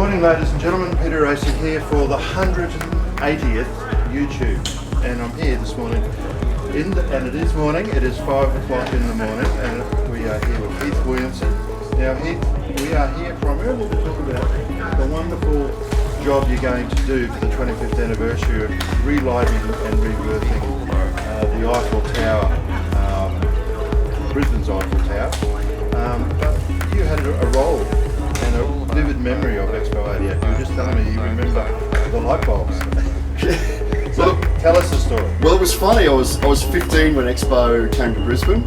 morning, ladies and gentlemen. Peter Racing here for the 180th YouTube, and I'm here this morning. And it is morning. It is 5 o'clock in the morning, and we are here with Heath Williamson. Now, Heath, we are here primarily to talk about the wonderful job you're going to do for the 25th anniversary of relighting and reworking the Eiffel Tower, Brisbane's Eiffel Tower. But you had a role and a vivid memory of Expo 88. You were just telling me you remember the light bulbs. So tell us the story. Well, it was funny. I was 15 when Expo came to Brisbane,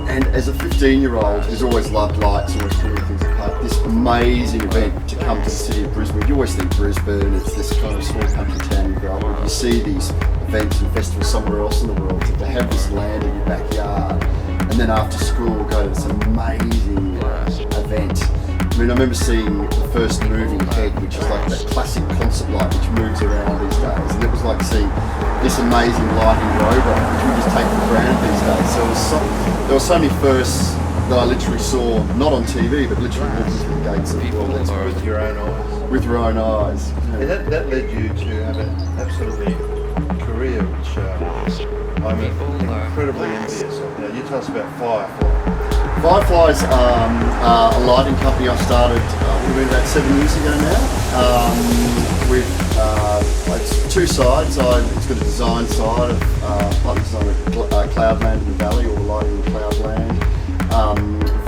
and as a 15-year-old who's always loved lights, always doing things like this amazing event to come to the city of Brisbane. You always think Brisbane, it's this kind of small country town you grow up with. You see these events and festivals somewhere else in the world. To have this land in your backyard, and then after school go to this amazing event. I mean, I remember seeing the first moving head, which is like that classic concert light which moves around these days, and it was like seeing this amazing lighting robot which we just take for granted these days. So there were so many firsts that I literally saw, not on TV, but literally walking through the gates of the world. With your own eyes. With your own eyes. Yeah. And that led you to have an absolutely career which I'm incredibly envious of. Now, you tell us about Firefly. Firefly's a lighting company I started about 7 years ago now. With it's two sides. It's got a design side of lighting design of Cloudland in the Valley, or lighting in Cloudland.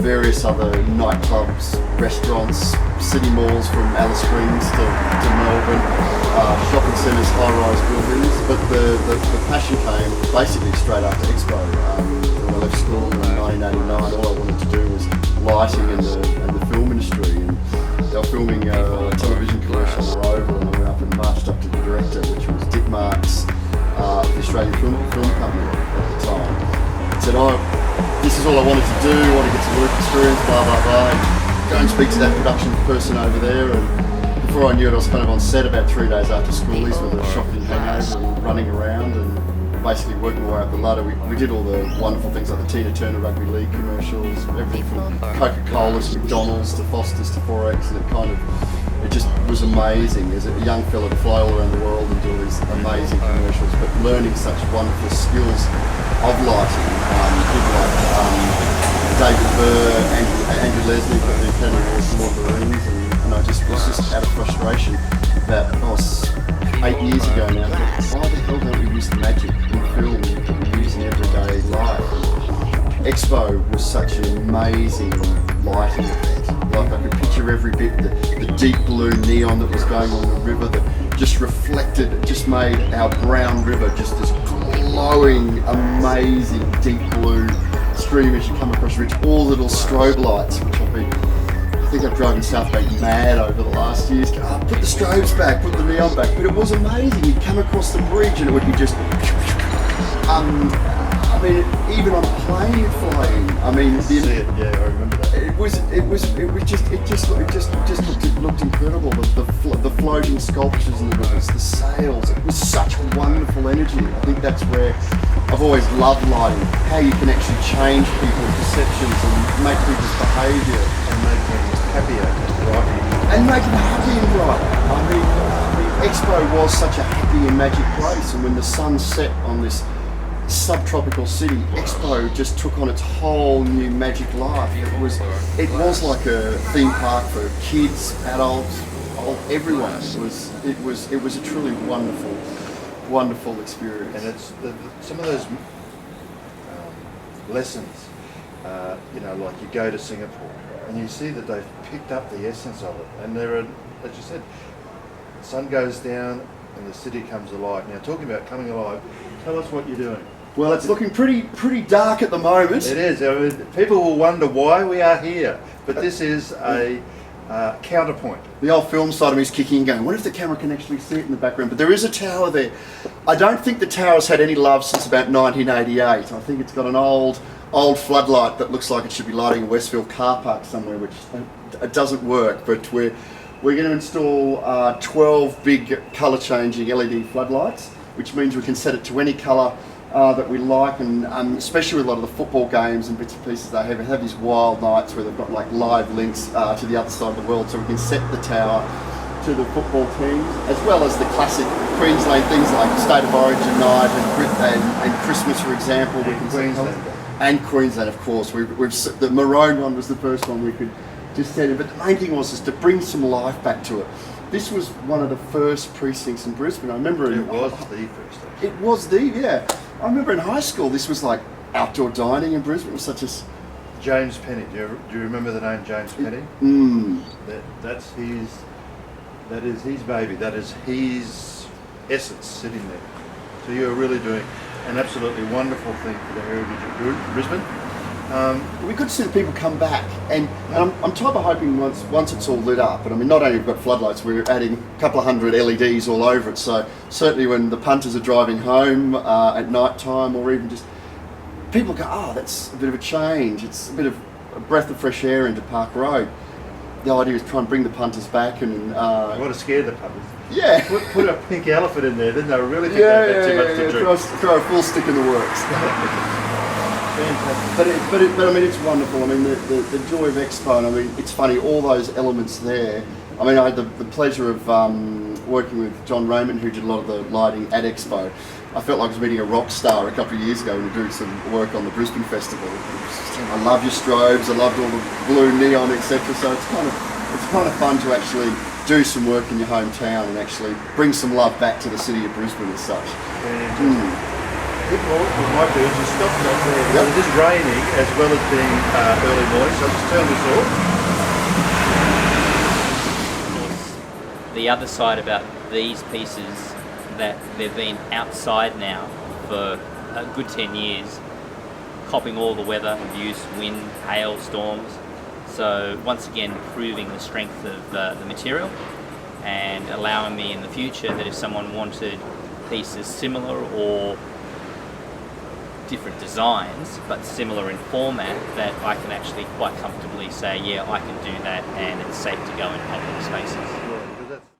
Various other nightclubs, restaurants, city malls from Alice Springs to Melbourne, shopping centres, high-rise buildings. But the passion came basically straight after Expo. When I left school in 1989, all I wanted to do was lighting and the film industry. And they were filming a television commercial on the Oval, and I went up and marched up to the director, which was Dick Marks, the Australian Film Company at the time. I said, this is all I wanted to do, I want to get some work experience, blah, blah, blah. Go and speak to that production person over there. And before I knew it, I was kind of on set about 3 days after schoolies with a shocking hangover and running around and basically working my way up the ladder. We did all the wonderful things like the Tina Turner Rugby League commercials, everything from Coca-Cola to McDonald's to Foster's to Forex, and it just was amazing as a young fella to fly all around the world and do all these amazing commercials, but learning such wonderful skills of lighting. People like David Burr, Andrew Leslie got the Academy Awards for Lord of the Rings, and I just was just out of frustration about 8 years ago now. I thought, why the hell don't we use the magic in film that we use in everyday life? Expo was such an amazing lighting effect. Like I could picture every bit, the deep blue neon that was going on the river that just reflected, it just made our brown river just this glowing, amazing deep blue stream as you come across the ridge. All little strobe lights, which I think I've driven South Bank mad over the last years. Put the strobes back, put the neon back. But it was amazing. You'd come across the bridge and it would be just, even on a plane flying. I remember that. It just looked incredible. The floating sculptures in the rivers, the sails. It was such wonderful energy. I think that's where I've always loved lighting. How you can actually change people's perceptions and make people's behaviour And make them happier and brighter. and make them happy and bright. I mean, Expo was such a happy and magic place, and when the sun set on this subtropical city, Expo just took on its whole new magic life. It was like a theme park for kids, adults, everyone. It was a truly wonderful experience. And it's some of those lessons, like you go to Singapore and you see that they've picked up the essence of it. And there are, as you said, the sun goes down and the city comes alive. Now, talking about coming alive, tell us what you're doing. Well, it's looking pretty dark at the moment. It is. I mean, people will wonder why we are here, but this is a counterpoint. The old film side of me is kicking in going, what if the camera can actually see it in the background? But there is a tower there. I don't think the tower's had any love since about 1988. I think it's got an old floodlight that looks like it should be lighting a Westfield car park somewhere, which it doesn't work. But we're going to install 12 big colour changing LED floodlights, which means we can set it to any colour that we like, and especially with a lot of the football games and bits and pieces, they have these wild nights where they've got like live links to the other side of the world, so we can set the tower to the football teams, as well as the classic Queensland things like State of Origin night and Christmas, for example. We can Queensland. And Queensland, of course. The Maroon one was the first one we could just set in, but the main thing was just to bring some life back to it. This was one of the first precincts in Brisbane. I remember It was the first. Actually. it was yeah. I remember in high school, this was like outdoor dining in Brisbane. It was such a... James Penny. Do you remember the name James Penny? That is his baby. That is his essence sitting there. So you're really doing an absolutely wonderful thing for the heritage of Brisbane. We could see the people come back, and I'm type of hoping once it's all lit up, and I mean not only have we got floodlights, we're adding a couple of hundred LEDs all over it, so certainly when the punters are driving home at night time, or even just people go, oh, that's a bit of a change, it's a bit of a breath of fresh air into Park Road. The idea is try and bring the punters back and... You want to scare the punters. Yeah. Put a pink elephant in there, then they'll really think they've had too much to drink. Throw a full stick in the works. Fantastic. But I mean, it's wonderful. I mean, the joy of Expo, and I mean, it's funny, all those elements there. I mean, I had the pleasure of working with John Raymond, who did a lot of the lighting at Expo. I felt like I was meeting a rock star a couple of years ago when we were doing some work on the Brisbane Festival. I love your strobes, I loved all the blue neon, etc. So it's kind of fun to actually do some work in your hometown and actually bring some love back to the city of Brisbane as such. What we might do is just stop right there. Yep. It is raining as well as being early morning, so just turn this off. The other side about these pieces, that they've been outside now for a good 10 years, copping all the weather, abuse, wind, hail, storms. So once again proving the strength of the material, and allowing me in the future that if someone wanted pieces similar or different designs but similar in format, that I can actually quite comfortably say, yeah, I can do that and it's safe to go in public spaces.